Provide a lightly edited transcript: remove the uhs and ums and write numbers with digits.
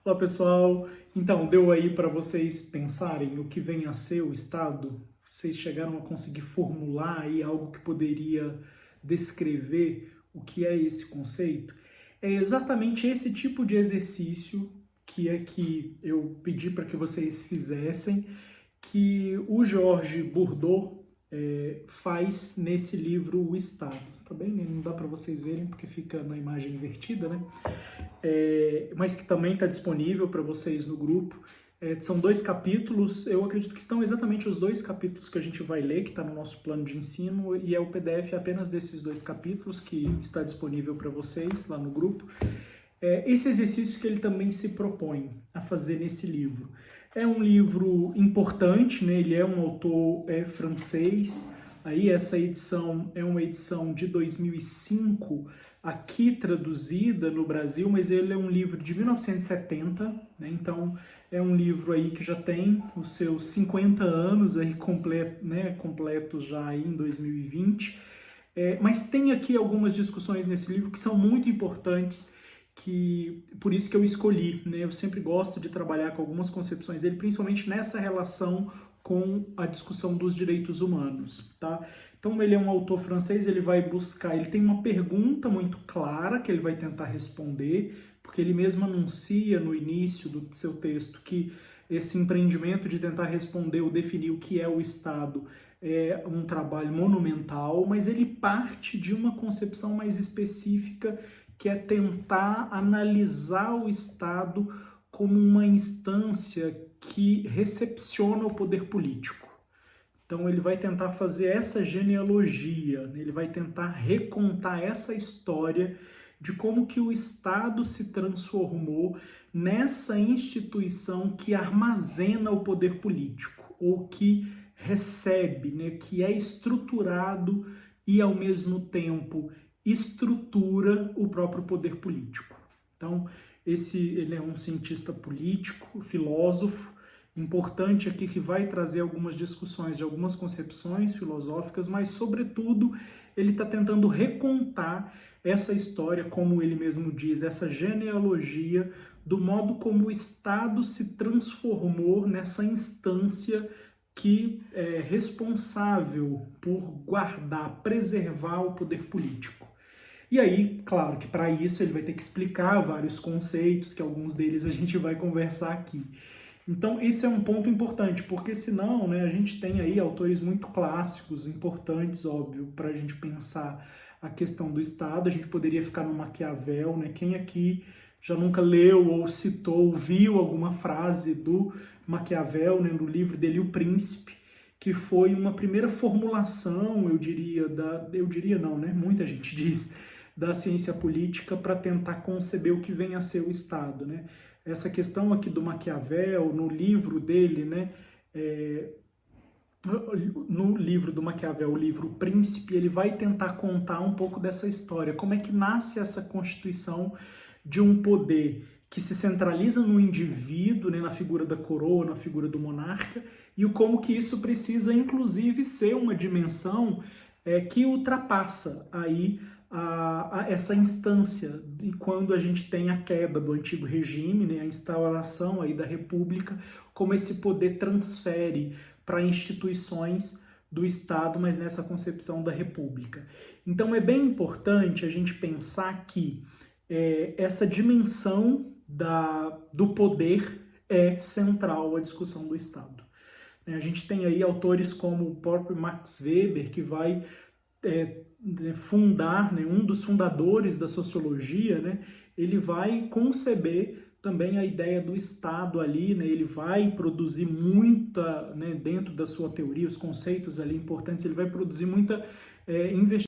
Olá pessoal, então deu aí para vocês pensarem o que vem a ser o Estado? Vocês chegaram a conseguir formular aí algo que poderia descrever o que é esse conceito? É exatamente esse tipo de exercício que eu pedi para que vocês fizessem, que o Georges Bourdieu faz nesse livro O Estado. Tá bem? Não dá para vocês verem porque fica na imagem invertida, né? Mas que também está disponível para vocês no grupo. São 2 capítulos, eu acredito que estão exatamente os 2 capítulos que a gente vai ler, que está no nosso plano de ensino, e é o PDF apenas desses 2 capítulos que está disponível para vocês lá no grupo. Esse exercício que ele também se propõe a fazer nesse livro. É um livro importante, né? Ele é um autor francês. Aí essa edição é uma edição de 2005, aqui traduzida no Brasil, mas ele é um livro de 1970, né? Então é um livro aí que já tem os seus 50 anos aí completos já aí em 2020. Mas tem aqui algumas discussões nesse livro que são muito importantes, por isso que eu escolhi, né? Eu sempre gosto de trabalhar com algumas concepções dele, principalmente nessa relação com a discussão dos direitos humanos, tá? Então ele é um autor francês, ele vai buscar, ele tem uma pergunta muito clara que ele vai tentar responder, porque ele mesmo anuncia no início do seu texto que esse empreendimento de tentar responder ou definir o que é o Estado é um trabalho monumental, mas ele parte de uma concepção mais específica, que é tentar analisar o Estado como uma instância que recepciona o poder político. Então ele vai tentar fazer essa genealogia, né? Ele vai tentar recontar essa história de como que o Estado se transformou nessa instituição que armazena o poder político, ou que recebe, né? Que é estruturado e ao mesmo tempo estrutura o próprio poder político. Então, ele é um cientista político, filósofo, importante aqui, que vai trazer algumas discussões de algumas concepções filosóficas, mas, sobretudo, ele está tentando recontar essa história, como ele mesmo diz, essa genealogia do modo como o Estado se transformou nessa instância que é responsável por guardar, preservar o poder político. E aí, claro que para isso ele vai ter que explicar vários conceitos, que alguns deles a gente vai conversar aqui. Então esse é um ponto importante, porque senão, né, a gente tem aí autores muito clássicos, importantes, óbvio, para a gente pensar a questão do Estado. A gente poderia ficar no Maquiavel, né? Quem aqui já nunca leu ou citou, ou viu alguma frase do Maquiavel, né, no livro dele, O Príncipe, que foi uma primeira formulação, eu diria não, né? Muita gente diz, da ciência política para tentar conceber o que vem a ser o Estado, né? Essa questão aqui do Maquiavel, no livro dele, né? No livro do Maquiavel, o livro O Príncipe, ele vai tentar contar um pouco dessa história, como é que nasce essa constituição de um poder que se centraliza no indivíduo, né, na figura da coroa, na figura do monarca, e como que isso precisa, inclusive, ser uma dimensão que ultrapassa aí essa instância, e quando a gente tem a queda do antigo regime, né, a instauração aí da república, como esse poder transfere para instituições do Estado, mas nessa concepção da república. Então é bem importante a gente pensar que essa dimensão do poder é central à discussão do Estado. A gente tem aí autores como o próprio Max Weber, que vai fundar, né, um dos fundadores da sociologia, né, ele vai conceber também a ideia do Estado ali, né, ele vai produzir muita, né, dentro da sua teoria, os conceitos ali importantes, ele vai produzir muita investigação